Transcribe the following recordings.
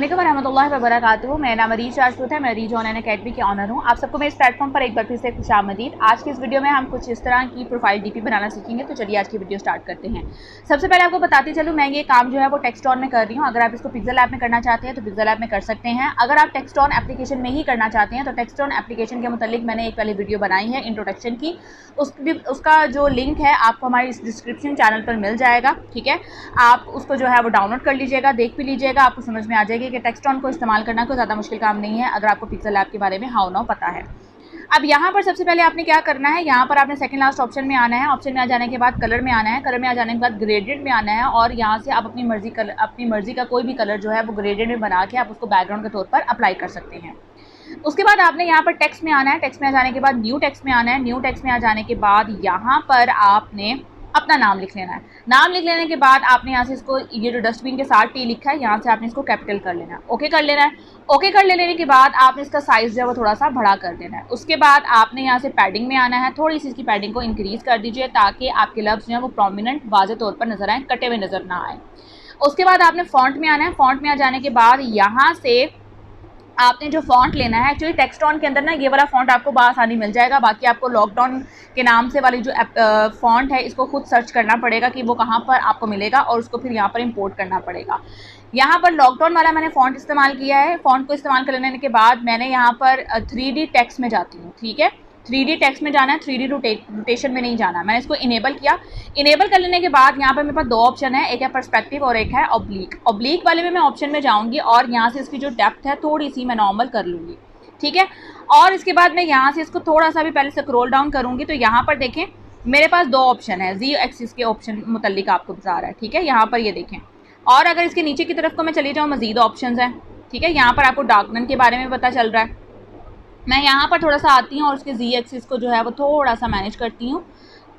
अस्सलामुअलैकुम वरहमतुल्लाहि वबरकातुहू। मेरा नाम अरीज राजपूत है। मैं अरीज ऑनलाइन अकेडमी की ऑनर हूँ। आप सबको मैं इस प्लेटफॉर्म पर एक बार फिर से खुशामदीद। आज की इस वीडियो में हम कुछ इस तरह की प्रोफाइल डीपी बनाना सीखेंगे। तो चलिए आज की वीडियो स्टार्ट करते हैं। सबसे पहले आपको बताती चलूँ, मैं ये काम जो है वो टेक्स्टॉन में कर रही हूँ। अगर आप इसको पिक्सल ऐप में करना चाहते हैं तो पिक्सल ऐप में कर सकते हैं। अगर आप टेक्स्टॉन एप्लीकेशन में ही करना चाहते हैं तो टेक्स्टॉन एप्लीकेशन के मुतालिक मैंने एक पहले वीडियो बनाई है इंट्रोडक्शन की, उसका जो लिंक है आपको हमारे इस डिस्क्रिप्शन चैनल पर मिल जाएगा। ठीक है, आप उसको जो है वो डाउनलोड कर लीजिएगा, देख भी लीजिएगा, आपको समझ में आ जाएगी कि टेक्स्टॉन को इस्तेमाल करना कोई ज़्यादा मुश्किल काम नहीं है अगर आपको पिक्सल ऐप के बारे में हाउ नाउ पता है। अब यहाँ पर सबसे पहले आपने क्या करना है, यहाँ पर आपने सेकंड लास्ट ऑप्शन में आना है। ऑप्शन में आ जाने के बाद कलर में आना है। कलर में आ जाने के बाद ग्रेडियंट में आना है और यहाँ से आप अपनी मर्जी का कोई भी कलर जो है वो ग्रेडियंट में बना के आप उसको बैकग्राउंड के तौर पर अप्लाई कर सकते हैं। उसके बाद आपने यहाँ पर टेक्स्ट में आना है। टेक्स्ट में आ जाने के बाद न्यू टेक्स्ट में आना है। न्यू टेक्स्ट में आ जाने के बाद यहाँ पर आपने अपना नाम लिख लेना है। नाम लिख लेने के बाद आपने यहाँ से इसको, ये जो डस्टबिन के साथ टी लिखा है, यहाँ से आपने इसको कैपिटल कर लेना है, ओके कर लेना है। ओके कर लेने के बाद आपने इसका साइज़ जो है वो थोड़ा सा बड़ा कर देना है। उसके बाद आपने यहाँ से पैडिंग में आना है। थोड़ी सी इसकी पैडिंग को इंक्रीज़ कर दीजिए ताकि आपके लफ्ज़ जो है वो प्रोमिनेंट वाज़े तौर पर नज़र आए, कटे हुए नज़र ना आए। उसके बाद आपने फॉन्ट में आना है। फॉन्ट में आ जाने के बाद यहाँ से आपने जो फॉन्ट लेना है, एक्चुअली टेक्स्टॉन के अंदर ना ये वाला फॉन्ट आपको आसानी मिल जाएगा। बाकी आपको लॉकडाउन के नाम से वाली जो फॉन्ट है इसको खुद सर्च करना पड़ेगा कि वो कहाँ पर आपको मिलेगा और उसको फिर यहाँ पर इंपोर्ट करना पड़ेगा। यहाँ पर लॉकडाउन वाला मैंने फ़ॉन्ट इस्तेमाल किया है। फ़ॉन्ट को इस्तेमाल कर लेने के बाद मैंने यहाँ पर 3D टेक्स्ट में जाती हूँ। ठीक है, 3D टेक्स्ट में जाना है, 3D रोटेशन में नहीं जाना। मैंने इसको इनेबल किया। इनेबल कर लेने के बाद यहाँ पर मेरे पास दो ऑप्शन है, एक है पर्सपेक्टिव और एक है ऑब्लिक। ऑब्लिक वाले में मैं ऑप्शन में जाऊँगी और यहाँ से इसकी जो डेप्थ है थोड़ी सी मैं नॉर्मल कर लूँगी। ठीक है, और इसके बाद मैं यहाँ से इसको थोड़ा सा भी पहले स्क्रॉल डाउन करूँगी तो यहाँ पर देखें मेरे पास दो ऑप्शन है, जी एक्सिस के ऑप्शन मुतल्लिक आपको बता रहा है। ठीक है, यहाँ पर ये देखें। और अगर इसके नीचे की तरफ को मैं चली जाऊँ, मज़ीद ऑप्शंस हैं। ठीक है, यहाँ पर आपको डार्कनन के बारे में पता चल रहा है। मैं यहाँ पर थोड़ा सा आती हूँ और उसके जी एक्सिस को जो है वो थोड़ा सा मैनेज करती हूँ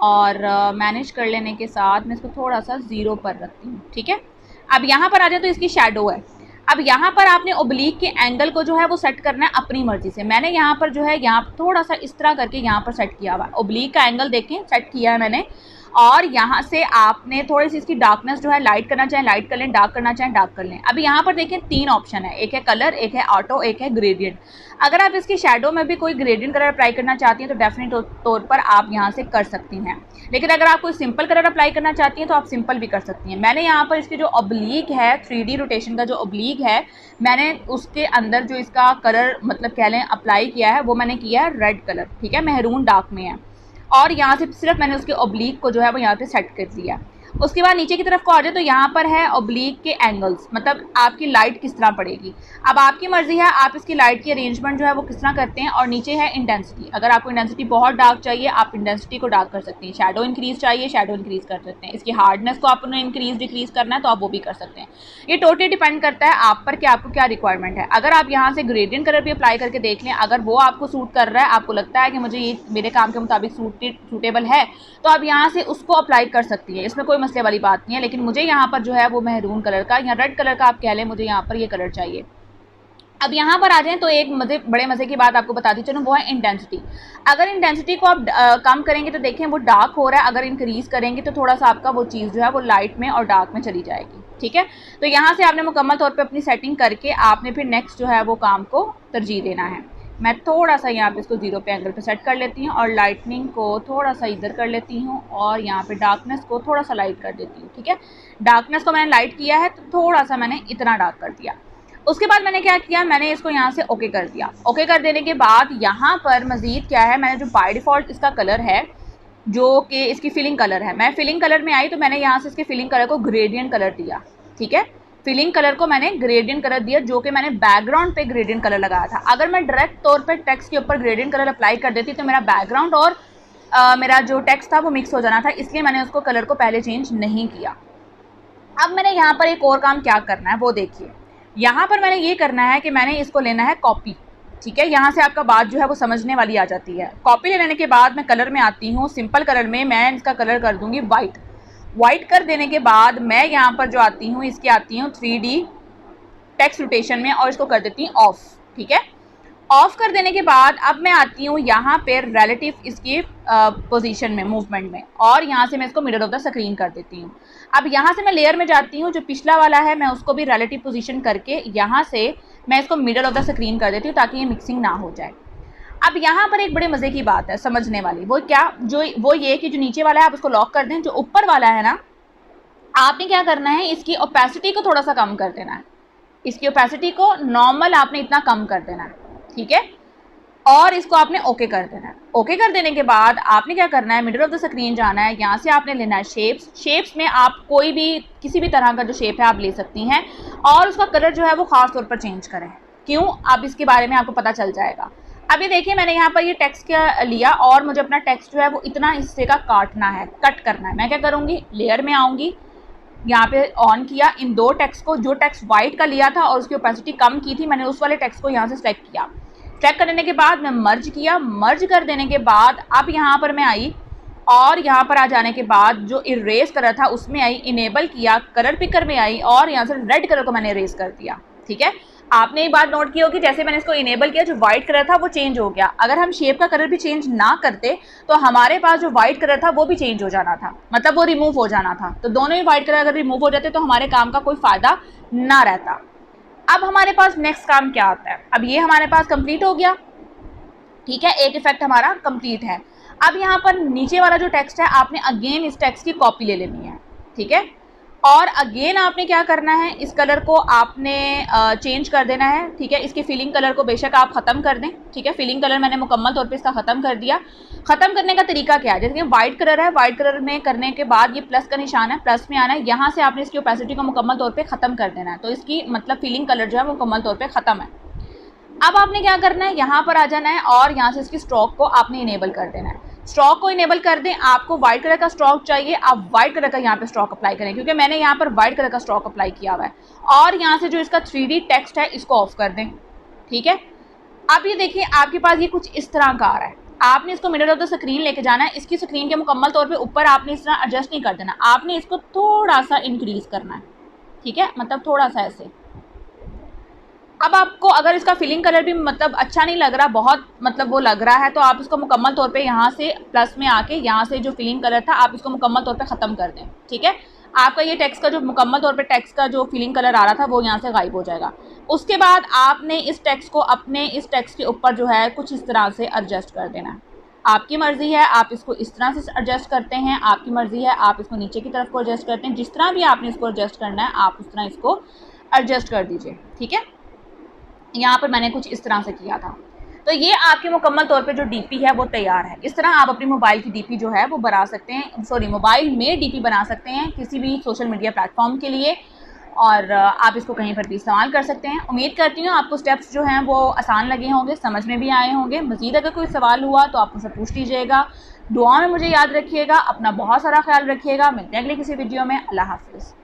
और मैनेज कर लेने के साथ मैं इसको थोड़ा सा 0 पर रखती हूँ। ठीक है, अब यहाँ पर आ जाए तो इसकी शैडो है। अब यहाँ पर आपने ओब्लिक के एंगल को जो है वो सेट करना है अपनी मर्जी से। मैंने यहाँ पर जो है यहाँ थोड़ा सा इस तरह करके यहाँ पर सेट किया हुआ है। ओब्लिक का एंगल देखें सेट किया है मैंने, और यहाँ से आपने थोड़ी सी इसकी डार्कनेस जो है लाइट करना चाहें लाइट कर लें, डार्क करना चाहें डार्क कर लें। अभी यहाँ पर देखें 3 ऑप्शन है, एक है कलर, एक है ऑटो, एक है ग्रेडियंट। अगर आप इसकी शैडो में भी कोई ग्रेडियंट कलर अप्लाई करना चाहती हैं तो डेफिनेट तौर पर आप यहाँ से कर सकती हैं, लेकिन अगर आप कोई सिंपल कलर अप्लाई करना चाहती हैं तो आप सिंपल भी कर सकती हैं। मैंने यहाँ पर इसकी जो ऑब्लिक है, 3D रोटेशन का जो ऑब्लिक है, मैंने उसके अंदर जो इसका कलर मतलब कह लें अप्लाई किया है वो मैंने किया है रेड कलर। ठीक है, मेहरून डार्क में है और यहाँ से सिर्फ मैंने उसके ऑब्लिक को जो है वो यहाँ पे सेट कर दिया। उसके बाद नीचे की तरफ को आ जाए तो यहाँ पर है ऑब्लिक के एंगल्स, मतलब आपकी लाइट किस तरह पड़ेगी। अब आपकी मर्जी है आप इसकी लाइट की अरेंजमेंट जो है वो किस तरह करते हैं। और नीचे है इंटेंसिटी, अगर आपको इंटेंसिटी बहुत डार्क चाहिए आप इंटेंसिटी को डार्क कर सकते हैं। शैडो इंक्रीज चाहिए, शैडो इंक्रीज कर सकते हैं। इसकी हार्डनेस को आपने इंक्रीज डिक्रीज करना है तो आप वो भी कर सकते हैं। ये टोटली डिपेंड करता है आप पर कि आपको क्या रिक्वायरमेंट है। अगर आप यहाँ से ग्रेडियंट कलर भी अप्लाई करके देख लें, अगर वो आपको सूट कर रहा है, आपको लगता है कि मुझे ये मेरे काम के मुताबिक सूटेबल है, तो आप यहाँ से उसको अप्लाई कर सकती हैं। इसमें कोई मसले वाली बात नहीं है। लेकिन मुझे यहाँ पर जो है वो मेहरून कलर का या रेड कलर का आप कह लें, मुझे यहाँ पर ये कलर चाहिए। अब यहाँ पर आ जाएं तो एक बड़े मज़े की बात आपको बताती चलूँ, वो है इंटेंसिटी। अगर इंटेंसिटी को आप कम करेंगे तो देखें वो डार्क हो रहा है, अगर इंक्रीज़ करेंगे तो थोड़ा सा आपका वो चीज़ जो है वो लाइट में और डार्क में चली जाएगी। ठीक है, तो यहाँ से आपने मुकम्मल तौर पे अपनी सेटिंग करके आपने फिर नेक्स्ट जो है वो काम को तरजीह देना है। मैं थोड़ा सा यहाँ पे इसको 0 पे एंगल पे सेट कर लेती हूँ और लाइटनिंग को थोड़ा सा इधर कर लेती हूँ और यहाँ पे डार्कनेस को थोड़ा सा लाइट कर देती हूँ। ठीक है, डार्कनेस को मैंने लाइट किया है तो थोड़ा सा मैंने इतना डार्क कर दिया। उसके बाद मैंने क्या किया, मैंने इसको यहाँ से ओके कर दिया। ओके कर देने के बाद यहाँ पर मज़ीद क्या है, मैंने जो बाय डिफ़ॉल्ट इसका कलर है जो कि इसकी फिलिंग कलर है, मैं फिलिंग कलर में आई तो मैंने यहाँ से इसके फिलिंग कलर को ग्रेडियंट कलर दिया। ठीक है, फिलिंग कलर को मैंने ग्रेडियंट कलर दिया जो कि मैंने बैकग्राउंड पे ग्रेडियंट कलर लगाया था। अगर मैं डायरेक्ट तौर पे टेक्स्ट के ऊपर ग्रेडियंट कलर अप्लाई कर देती तो मेरा बैकग्राउंड और मेरा जो टेक्स्ट था वो मिक्स हो जाना था, इसलिए मैंने उसको कलर को पहले चेंज नहीं किया। अब मैंने यहाँ पर एक और काम क्या करना है वो देखिए। यहाँ पर मैंने ये करना है कि मैंने इसको लेना है कॉपी। ठीक है, यहाँ से आपका बात जो है वो समझने वाली आ जाती है। कॉपी ले लेने के बाद मैं कलर में आती हूँ, सिंपल कलर में मैं इसका कलर कर दूँगी वाइट। वाइट कर देने के बाद मैं यहाँ पर जो आती हूँ इसकी आती हूँ 3D टेक्स्ट रोटेशन में और इसको कर देती हूँ ऑफ। ठीक है, ऑफ कर देने के बाद अब मैं आती हूँ यहाँ पर रिलेटिव इसकी पोजीशन में, मूवमेंट में, और यहाँ से मैं इसको मिडल ऑफ द स्क्रीन कर देती हूँ। अब यहाँ से मैं लेयर में जाती हूँ, जो पिछला वाला है मैं उसको भी रिलेटिव पोजीशन करके यहाँ से मैं इसको मिडल ऑफ द स्क्रीन कर देती हूँ ताकि ये मिक्सिंग ना हो जाए। अब यहाँ पर एक बड़े मज़े की बात है समझने वाली, वो क्या, वो ये कि जो नीचे वाला है आप उसको लॉक कर दें, जो ऊपर वाला है ना आपने क्या करना है, इसकी ओपेसिटी को थोड़ा सा कम कर देना है। इसकी ओपेसिटी को नॉर्मल आपने इतना कम कर देना है, ठीक है, और इसको आपने ओके कर देना है। ओके कर देने के बाद आपने क्या करना है, मिडल ऑफ द स्क्रीन जाना है, यहाँ से आपने लेना है शेप्स में आप कोई भी किसी भी तरह का जो शेप है आप ले सकती हैं, और उसका कलर जो है वो ख़ास तौर पर चेंज करें। क्यों, अब इसके बारे में आपको पता चल जाएगा। अब ये देखिए मैंने यहाँ पर ये टेक्स्ट क्या लिया और मुझे अपना टेक्स्ट जो है वो इतना हिस्से का काटना है, कट करना है। मैं क्या करूँगी, लेयर में आऊँगी, यहाँ पे ऑन किया, इन दो टेक्स्ट को, जो टेक्स्ट वाइट का लिया था और उसकी ओपेसिटी कम की थी, मैंने उस वाले टेक्स्ट को यहाँ से सेलेक्ट किया। सेलेक्ट करने के बाद मैं मर्ज किया, मर्ज कर देने के बाद अब यहाँ पर मैं आई और यहाँ पर आ जाने के बाद जो इरेज कलर था उसमें आई, इनेबल किया, कलर पिकर में आई और यहाँ से रेड कलर को मैंने इरेज कर दिया। ठीक है, आपने एक बात नोट की होगी, जैसे मैंने इसको इनेबल किया जो व्हाइट कलर था वो चेंज हो गया। अगर हम शेप का कलर भी चेंज ना करते तो हमारे पास जो व्हाइट कलर था वो भी चेंज हो जाना था, मतलब वो रिमूव हो जाना था। तो दोनों ही व्हाइट कलर अगर रिमूव हो जाते तो हमारे काम का कोई फायदा ना रहता। अब हमारे पास नेक्स्ट काम क्या आता है, अब ये हमारे पास कंप्लीट हो गया, ठीक है, एक इफेक्ट हमारा कंप्लीट है। अब यहाँ पर नीचे वाला जो टेक्स्ट है आपने अगेन इस टेक्स्ट की कॉपी ले लेनी है, ठीक है, और अगेन आपने क्या करना है, इस कलर को आपने चेंज कर देना है। ठीक है, इसके फिलिंग कलर को बेशक आप ख़त्म कर दें, ठीक है, फिलिंग कलर मैंने मुकम्मल तौर पे इसका ख़त्म कर दिया। ख़त्म करने का तरीका क्या है, जैसे कि वाइट कलर है, वाइट कलर में करने के बाद ये प्लस का निशान है, प्लस में आना है, यहाँ से आपने इसकी ओपेसिटी को मुकम्मल तौर पर ख़त्म कर देना है। तो इसकी मतलब फिलिंग कलर जो है वो मुकम्मल तौर पर ख़त्म है। अब आपने क्या करना है, यहाँ पर आ जाना है और यहाँ से इसकी स्ट्रोक को आपने इनेबल कर देना है। स्ट्रोक को इनेबल कर दें, आपको व्हाइट कलर का स्ट्रोक चाहिए, आप व्हाइट कलर का यहाँ पे स्ट्रोक अप्लाई करें, क्योंकि मैंने यहाँ पर व्हाइट कलर का स्ट्रोक अप्लाई किया हुआ है। और यहाँ से जो इसका 3D टेक्स्ट है इसको ऑफ कर दें, ठीक है। अब ये देखिए आपके पास ये कुछ इस तरह का आ रहा है, आपने इसको मिडल ऑफ द स्क्रीन लेके जाना है। इसकी स्क्रीन के मुकम्मल तौर पर ऊपर आपने इस तरह एडजस्ट नहीं कर देना, आपने इसको थोड़ा सा इंक्रीज करना है, ठीक है, मतलब थोड़ा सा ऐसे। अब आपको अगर इसका फिलिंग कलर भी मतलब अच्छा नहीं लग रहा, बहुत मतलब वो लग रहा है, तो आप इसको मुकम्मल तौर पे यहाँ से प्लस में आके यहाँ से जो फिलिंग कलर था आप इसको मुकम्मल तौर पे ख़त्म कर दें, ठीक है। आपका ये टेक्स्ट का जो मुकम्मल तौर पे टेक्स्ट का जो फिलिंग कलर आ रहा था वो यहाँ से गायब हो जाएगा। उसके बाद आपने इस टेक्स्ट को अपने इस टेक्स्ट के ऊपर जो है कुछ इस तरह से एडजस्ट कर देना है। आपकी मर्ज़ी है, आप इसको इस तरह से एडजस्ट करते हैं, आपकी मर्ज़ी है, आप इसको नीचे की तरफ को एडजस्ट करते हैं, जिस तरह भी आपने इसको एडजस्ट करना है आप उस तरह इसको एडजस्ट कर दीजिए, ठीक है। यहाँ पर मैंने कुछ इस तरह से किया था। तो ये आपके मुकम्मल तौर पे जो डीपी है वो तैयार है। इस तरह आप अपनी मोबाइल की डीपी जो है वो बना सकते हैं, मोबाइल में डीपी बना सकते हैं किसी भी सोशल मीडिया प्लेटफॉर्म के लिए, और आप इसको कहीं पर भी इस्तेमाल कर सकते हैं। उम्मीद करती हूँ आपको स्टेप्स जो हैं वो आसान लगे होंगे, समझ में भी आए होंगे। मज़ीद अगर कोई सवाल हुआ तो आप मुझसे पूछ लीजिएगा। दुआ में मुझे याद रखिएगा, अपना बहुत सारा ख्याल रखिएगा। मिलते हैं अगले किसी वीडियो में। अल्लाह हाफ़िज़।